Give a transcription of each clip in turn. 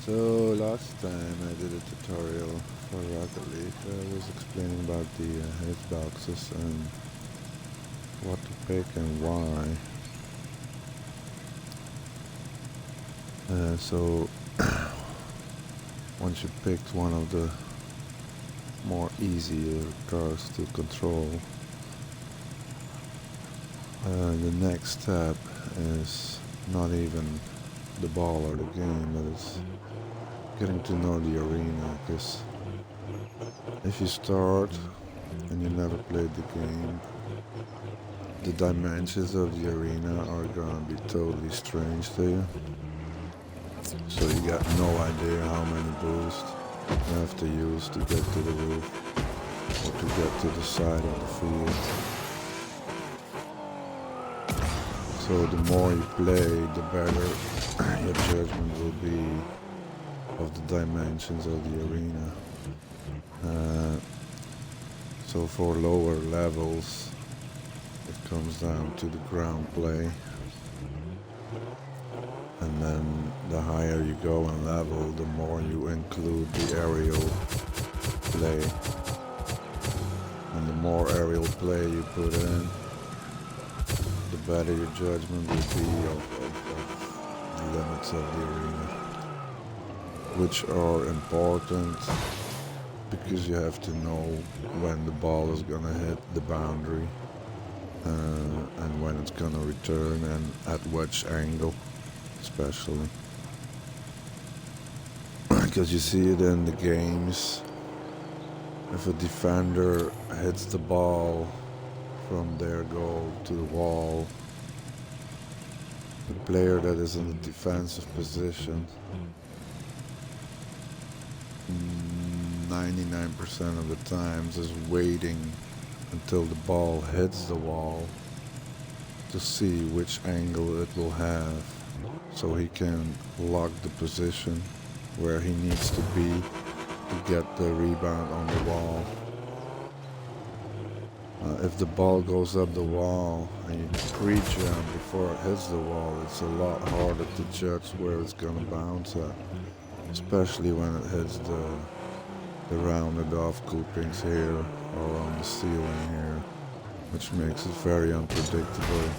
So last time I did a tutorial for Rocket League. I was explaining about the hitboxes and what to pick and why. So once you picked one of the more easier cars to control, the next step is not even the ball or the game, but it's getting to know the arena, because if you start and you never played the game, the dimensions of the arena are gonna be totally strange to you. So you got no idea how many boosts you have to use to get to the roof or to get to the side of the field. So the more you play, the better your judgment will be of the dimensions of the arena. So for lower levels, it comes down to the ground play. And then the higher you go in level, the more you include the aerial play. And the more aerial play you put in, the better your judgment will be of the limits of the arena, which are important because you have to know when the ball is gonna hit the boundary and when it's gonna return and at which angle, especially. Because you see it in the games, if a defender hits the ball from their goal to the wall, the player that is in the defensive position 99% of the times is waiting until the ball hits the wall to see which angle it will have, so he can lock the position where he needs to be to get the rebound on the wall. If the ball goes up the wall and you pre-jump before it hits the wall, it's a lot harder to judge where it's gonna bounce at, especially when it hits the rounded off coupings here or on the ceiling here, which makes it very unpredictable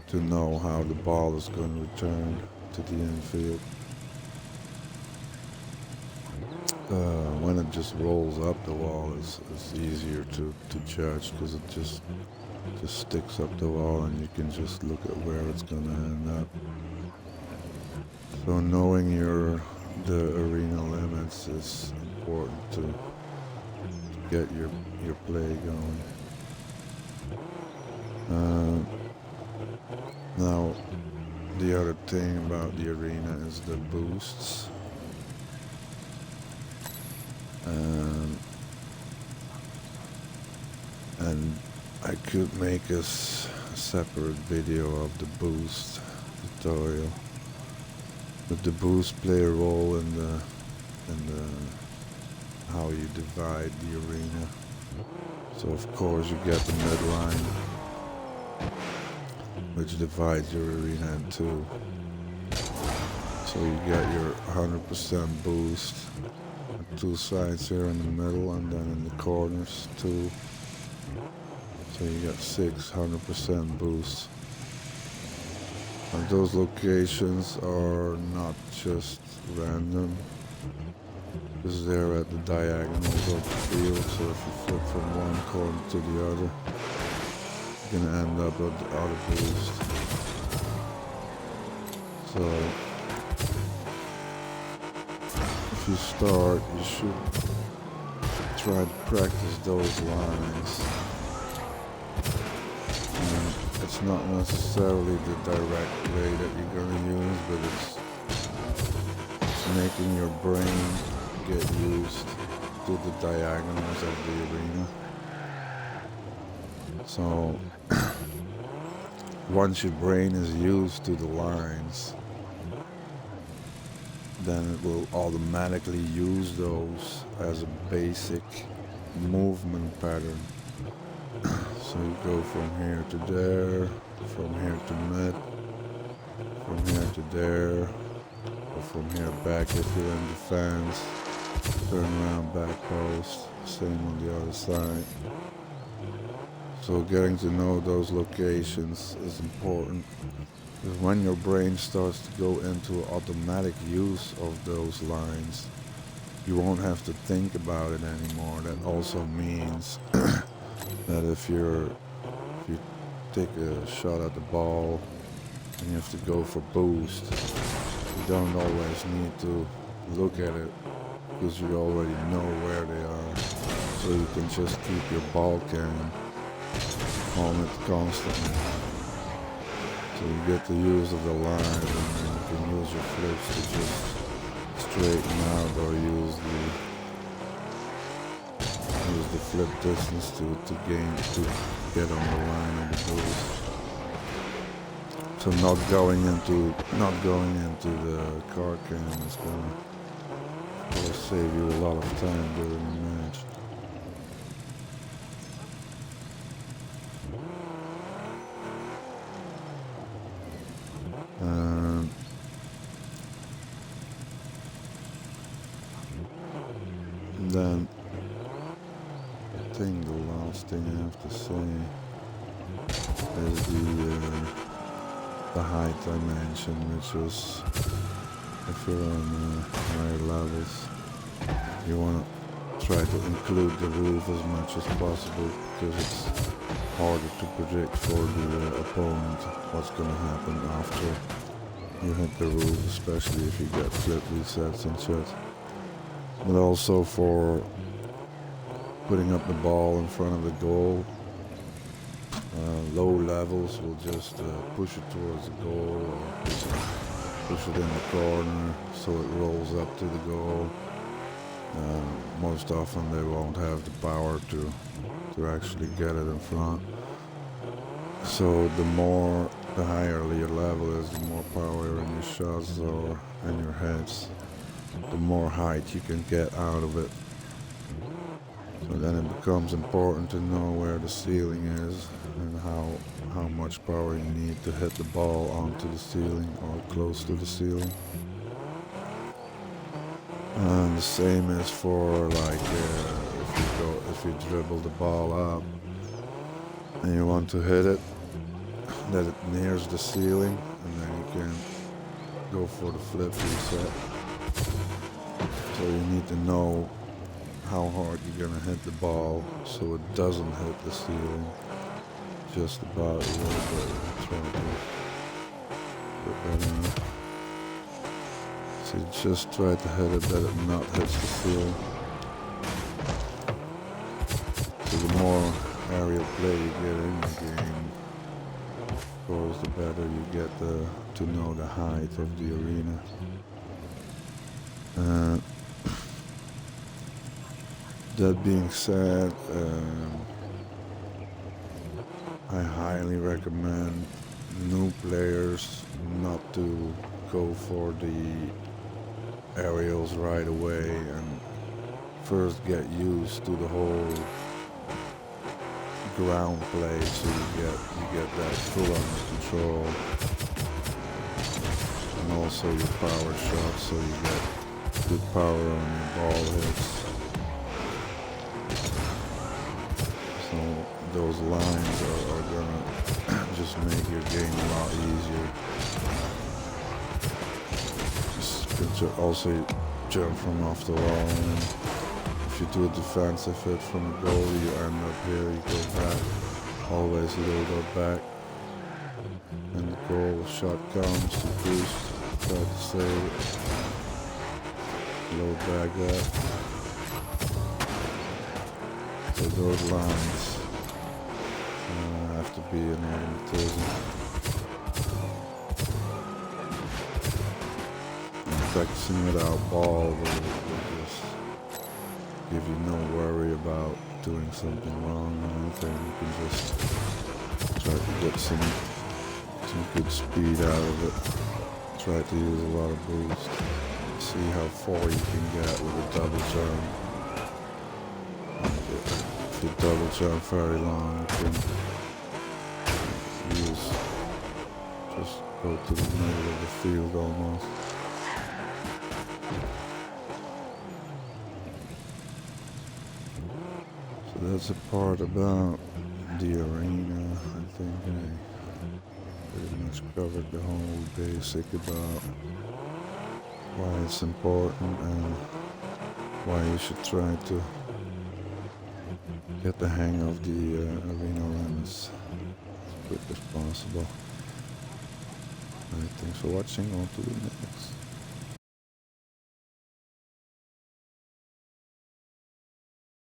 to know how the ball is going to return to the infield. When it just rolls up the wall, it's easier to judge, because it just sticks up the wall and you can just look at where it's going to end up. So knowing the arena limits is important to get your play going. Now, the other thing about the arena is the boosts. And I could make a separate video of the boost tutorial. But the boost play a role in the how you divide the arena. So of course you get the midline, which divides your arena in two. So you get your 100% boost at two sides here in the middle, and then in the corners too. So you got 600% boosts. And those locations are not just random, because they're at the diagonals of the field. So if you flip from one corner to the other, you're gonna end up at the other boost. So if you start, you should try to practice those lines. It's not necessarily the direct play that you're gonna use, but it's making your brain get used to the diagonals of the arena. So once your brain is used to the lines, then it will automatically use those as a basic movement pattern. So you go from here to there, from here to mid, from here to there, Go from here back if you're in defense. Turn around, back post. Same on the other side. So getting to know those locations is important. Because when your brain starts to go into automatic use of those lines, you won't have to think about it anymore. That also means that if you take a shot at the ball and you have to go for boost, you don't always need to look at it because you already know where they are. So you can just keep your ball cam on it constantly. So you get the use of the line, and then you can use your flips to just straighten out or use the flip distance to get on the line on the boost. So not going into the car cam is gonna save you a lot of time during the match. And then I think the last thing I have to say is the height I mentioned, which is if you're on higher levels, you want to try to include the roof as much as possible because it's harder to predict for the opponent what's going to happen after you hit the roof, especially if you get flip resets and shit. But also for putting up the ball in front of the goal. Low levels will just push it towards the goal or push it in the corner so it rolls up to the goal. Most often they won't have the power to actually get it in front. So the higher your level is, the more power in your shots or in your heads, the more height you can get out of it. So then it becomes important to know where the ceiling is and how much power you need to hit the ball onto the ceiling or close to the ceiling. And the same is for like if you dribble the ball up and you want to hit it, that it nears the ceiling, and then you can go for the flip reset. So you need to know how hard you're gonna hit the ball so it doesn't hit the ceiling. Just about a little bit. Try to put that in. So you just try to hit it that it not hits the ceiling. So the more aerial play you get in the game, of course, the better you get to know the height of the arena. That being said, I highly recommend new players not to go for the aerials right away and first get used to the whole ground play so you get that full under control, and also your power shots so you get good power on your ball hits. So those lines are gonna just make your game a lot easier. Just also jump from off the wall, and if you do a defensive hit from a goal, you end up here, you go back, always a little bit back, and the goal shot comes, you boost, try to save it, load back up. So those lines have to be an automatism. Practicing without ball will just give you no worry about doing something wrong or anything. You can just try to get some good speed out of it. Try to use a lot of boost. See how far you can get with a double jump. If you double jump very long, you can just go to the middle of the field almost. So that's the part about the arena. I think I pretty much covered the whole basic about why it's important and why you should try to get the hang of the arena run as quick as possible. Alright, thanks for watching. On to the next.